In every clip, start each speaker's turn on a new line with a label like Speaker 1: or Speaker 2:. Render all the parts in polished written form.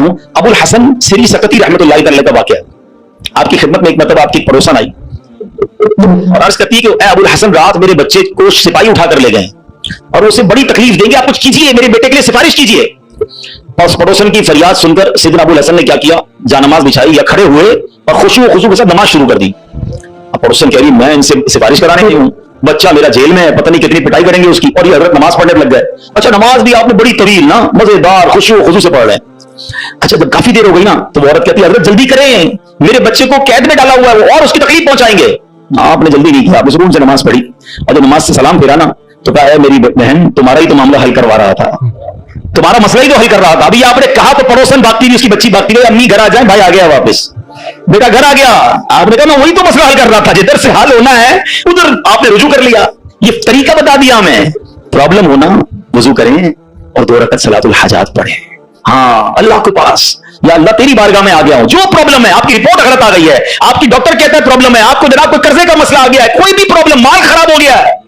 Speaker 1: बताता हूं, अबुल हसन सिरी सकती रहमतुल्लाह अलैह का वाकया। आपकी खिदमत में एक मतलब आपकी पड़ोसन आई और अर्ज करती है कि अबुल हसन रात मेरे बच्चे को सिपाही उठाकर ले गए और उसे बड़ी तकलीफ देंगे, आप कुछ कीजिए, मेरे बेटे के लिए सिफारिश कीजिए। और उस पड़ोसन की फरियाद सुनकर सैयदना अबुल हसन ने क्या किया, जानमाज बिछाई या खड़े हुए और खुशू के साथ नमाज शुरू कर दी। अब पड़ोसन कह रही मैं इनसे सिफारिश कराने नहीं हूं, बच्चा मेरा जेल में है, पता नहीं कितनी पिटाई करेंगे उसकी, और ये हजरत नमाज पढ़ने लग गए। अच्छा नमाज भी आपने बड़ी तवील ना मजेदार खुशू से पढ़ रहे हैं। अच्छा जब काफी देर हो गई ना तो वो औरत कहती है हजरत जल्दी करें, मेरे बच्चे को कैद में डाला हुआ है वो और उसकी तकलीफ पहुंचाएंगे। आपने जल्दी नहीं किया, आपने सुकून से नमाज पढ़ी और जब नमाज से सलाम फेरा ना तो कहा मेरी बहन तुम्हारा ही तो मामला हल करवा रहा था, तुम्हारा मसला ही तो हल कर रहा था। अभी आपने कहा तो पड़ोसन भागती हुई उसकी बच्ची भागती गई, अम्मी घर आ जाए, भाई आ गया वापस, बेटा घर आ गया। आपने कहा मैं वही तो मसला हल कर रहा था, जिधर से हल होना है उधर आपने रुजू कर लिया। ये तरीका बता दिया हमें। प्रॉब्लम होना वजू करें और 2 रकअत सलातुल हाजात पढ़ें। हाँ अल्लाह के पास, या अल्लाह तेरी बारगाह में आ गया हूं, जो प्रॉब्लम है, आपकी रिपोर्ट गलत आ गई है, आपकी डॉक्टर कहता है प्रॉब्लम है, आपको जनाब कोई कर्जे का मसला आ गया है, कोई भी प्रॉब्लम, माल खराब हो गया है,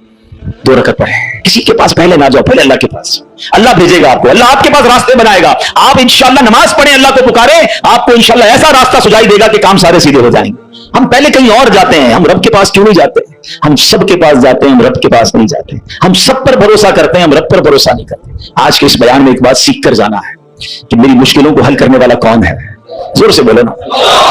Speaker 1: 2 रकअत पढ़े। किसी के पास पहले ना जाओ, पहले अल्लाह के पास। अल्लाह भेजेगा आपको, अल्लाह आपके पास रास्ते बनाएगा। आप इंशाअल्लाह नमाज पढ़ें, अल्लाह को पुकारें, आपको इंशाअल्लाह ऐसा रास्ता सुझाई देगा कि काम सारे सीधे हो जाएंगे। हम पहले कहीं और जाते हैं, हम रब के पास क्यों नहीं जाते? हम सब के पास जाते हैं, हम रब के पास नहीं जाते। हम सब पर भरोसा करते हैं, हम रब पर भरोसा नहीं करते। आज के इस बयान में एक बात सीख कर जाना है कि मेरी मुश्किलों को हल करने वाला कौन है। जोर से बोलो ना,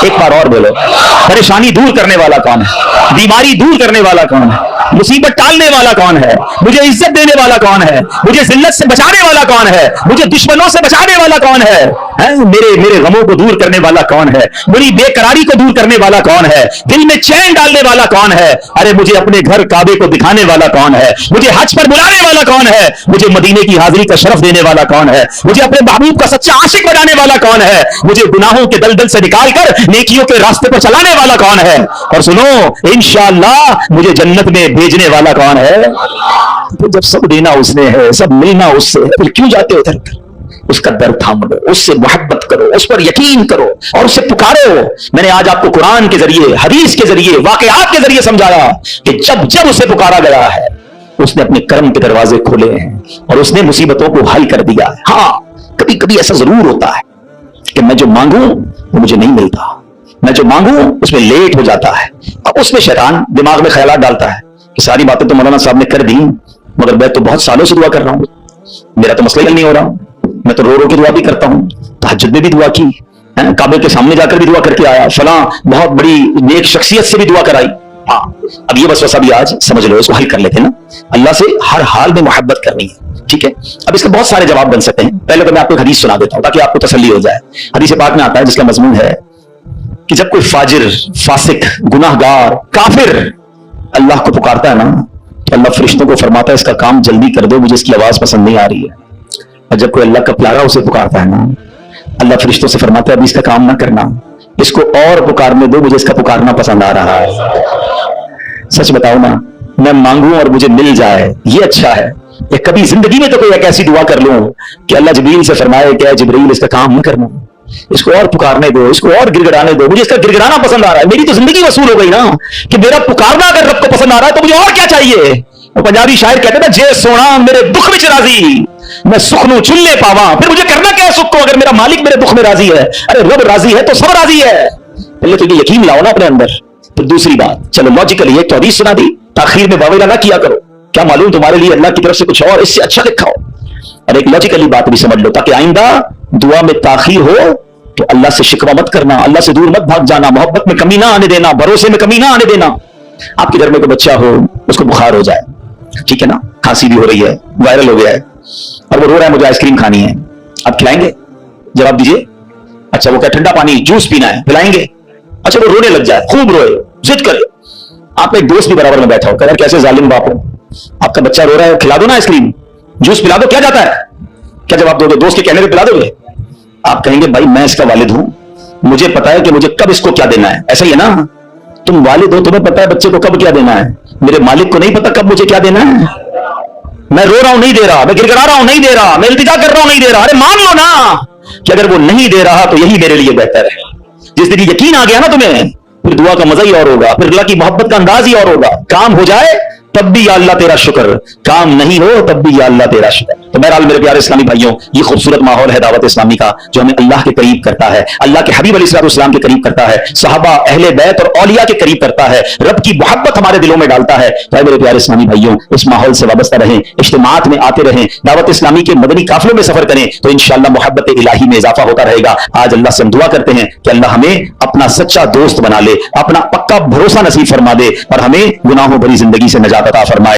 Speaker 1: एक बार और बोलो। परेशानी दूर करने वाला कौन है? बीमारी दूर करने वाला कौन है? मुसीबत टालने वाला कौन है? मुझे इज्जत देने वाला कौन है? मुझे जिल्लत से बचाने वाला कौन है? मुझे दुश्मनों से बचाने वाला कौन है? मेरे गमों को दूर करने वाला कौन है? मेरी बेकरारी को दूर करने वाला कौन है? दिल में चैन डालने वाला कौन है? अरे मुझे अपने घर काबे को दिखाने वाला कौन है? मुझे हज पर बुलाने वाला कौन है? मुझे मदीने की हाजिरी का शरफ देने वाला कौन है? मुझे अपने महबूब का सच्चा आशिक बनाने वाला कौन है? मुझे गुनाहों के दलदल से निकाल कर नेकियों के रास्ते पर चलाने वाला कौन है? और सुनो इंशाअल्लाह मुझे जन्नत में भेजने वाला कौन है? तो जब सब देना उसने है, सब मिलना उससे है, फिर क्यों जाते हो इधर? उसका दर थाम लो, उससे मोहब्बत करो, उस पर यकीन करो और उससे पुकारो। मैंने आज आपको कुरान के जरिए, हदीस के जरिए, वाकयात के जरिए समझाया कि जब जब उसे पुकारा गया है उसने अपने कर्म के दरवाजे खोले हैं और उसने मुसीबतों को हल कर दिया है। हाँ कभी कभी ऐसा जरूर होता है कि मैं जो मांगू वो मुझे नहीं मिलता, मैं जो मांगू उसमें लेट हो जाता है। अब उसमें शैतान दिमाग में ख्यालात डालता है कि सारी बातें तो मौलाना साहब ने कर दी, मगर मैं तो बहुत सालों से दुआ कर रहा हूं, मेरा तो मसला ही नहीं हो रहा, मैं तो रो रो के दुआ भी करता हूं, तहज्जुद में भी दुआ की, काबे के सामने जाकर भी दुआ करके आया, फलां बहुत बड़ी नेक शख्सियत से भी दुआ कराई। हाँ अब ये वसवसा भी आज समझ लो, इसको हल कर लेते ना। अल्लाह से हर हाल में मोहब्बत करनी है, ठीक है। अब इसके बहुत सारे जवाब बन सकते हैं। पहले तो मैं आपको एक हदीस सुना देता हूं ताकि आपको तसल्ली हो जाए। हदीस पाक में आता है जिसका मजमून है कि जब कोई फाजिर, फासिक, गुनाहगार, काफिर अल्लाह को पुकारता है ना तो अल्लाह फरिश्तों को फरमाता है इसका काम जल्दी कर दो, मुझे इसकी आवाज पसंद नहीं आ रही है। और जब कोई अल्लाह का प्यारा उसे पुकारता है ना, अल्लाह फरिश्तों से फरमाता है अभी इसका काम ना करना, इसको और पुकारने दो, मुझे इसका पुकारना पसंद आ रहा है। सच बताओ ना, मैं मांगू और मुझे मिल जाए ये अच्छा है, या कभी जिंदगी में तो कोई एक ऐसी दुआ कर लूं कि अल्लाह जिब्रील से फरमाए क्या जिब्रील इसका काम न करना, इसको और पुकारने दो, इसको और गिड़गिड़ाने दो, मुझे इसका गिड़गिड़ाना पसंद आ रहा है। मेरी तो जिंदगी वसूल हो गई ना कि मेरा पुकारना अगर रब को पसंद आ रहा है तो मुझे और क्या चाहिए। वो पंजाबी शायर कहते थे जे सोना मेरे दुख में राजी, मैं सुख नू चुल्ले पावा, फिर मुझे करना क्या है सुख को अगर मेरा मालिक मेरे दुख में राजी है। अरे रब राजी है तो सब राजी है। पहले तो ये यकीन लाओ ना अपने अंदर। फिर दूसरी बात, चलो लॉजिकली एक तो हदीस सुना दी, ताखीर में बावेला ना किया करो, क्या मालूम तुम्हारे लिए अल्लाह की तरफ से कुछ और इससे अच्छा लिखा हो। और एक लॉजिकली बात भी समझ लो ताकि आइंदा दुआ में ताखीर हो तो अल्लाह से शिकवा मत करना, अल्लाह से दूर मत भाग जाना, मोहब्बत में कमी ना आने देना, भरोसे में कमी ना आने देना। आपके घर में कोई बच्चा हो, उसको बुखार हो जाए, ठीक है ना, खांसी भी हो रही है, वायरल हो गया है और वो रो रहा है मुझे आइसक्रीम खानी है, आप खिलाएंगे? जवाब दीजिए। अच्छा वो क्या ठंडा पानी जूस पीना है, पिलाएंगे? अच्छा वो रोने लग जाए, खूब रोए, जिद करे, आप एक दोस्त भी बराबर में बैठा हो, कह कैसे जालिम बाप हो, आपका बच्चा रो रहा है, खिला दो ना आइसक्रीम, जूस पिला दो, क्या जाता है? क्या जवाब दोगे? दोस्त के कहने पे पिला दोगे? आप कहेंगे भाई मैं इसका वालिद हूं, मुझे पता है कि मुझे कब इसको क्या देना है। ऐसा ही है ना, तुम वालिद हो, तुम्हें पता है बच्चे को कब क्या देना है, मेरे मालिक को नहीं पता कब मुझे क्या देना है। मैं रो रहा हूं नहीं दे रहा, मैं गिड़गिड़ा रहा हूं नहीं दे रहा, मैं इल्तिजा कर रहा हूं नहीं दे रहा। अरे मान लो ना कि अगर वो नहीं दे रहा तो यही मेरे लिए बेहतर है। जिस दिन यकीन आ गया ना तुम्हें, फिर दुआ का मजा ही और होगा, फिर अल्लाह की मोहब्बत का अंदाज ही और होगा। काम हो जाए तब भी या अल्लाह तेरा शुक्र, काम नहीं हो तब भी या अल्लाह तेरा शुक्र। تو بہرحال میرے پیارے اسلامی بھائیوں، یہ خوبصورت ماحول ہے دعوت اسلامی کا جو ہمیں اللہ کے قریب کرتا ہے، اللہ کے حبیب علیہ السلام کے قریب کرتا ہے، صحابہ، اہل بیت اور اولیاء کے قریب کرتا ہے، رب کی محبت ہمارے دلوں میں ڈالتا ہے۔ تو میرے پیارے اسلامی بھائیوں، اس ماحول سے وابستہ رہیں، اجتماعات میں آتے رہیں، دعوت اسلامی کے مدنی قافلوں میں سفر کریں، تو انشاءاللہ محبت الہی میں اضافہ ہوتا رہے گا۔ آج اللہ سے ہم دعا کرتے ہیں کہ اللہ ہمیں اپنا سچا دوست بنا لے، اپنا پکا بھروسہ نصیب فرما دے، اور ہمیں گناہوں بھری زندگی سے نجات عطا فرمائے۔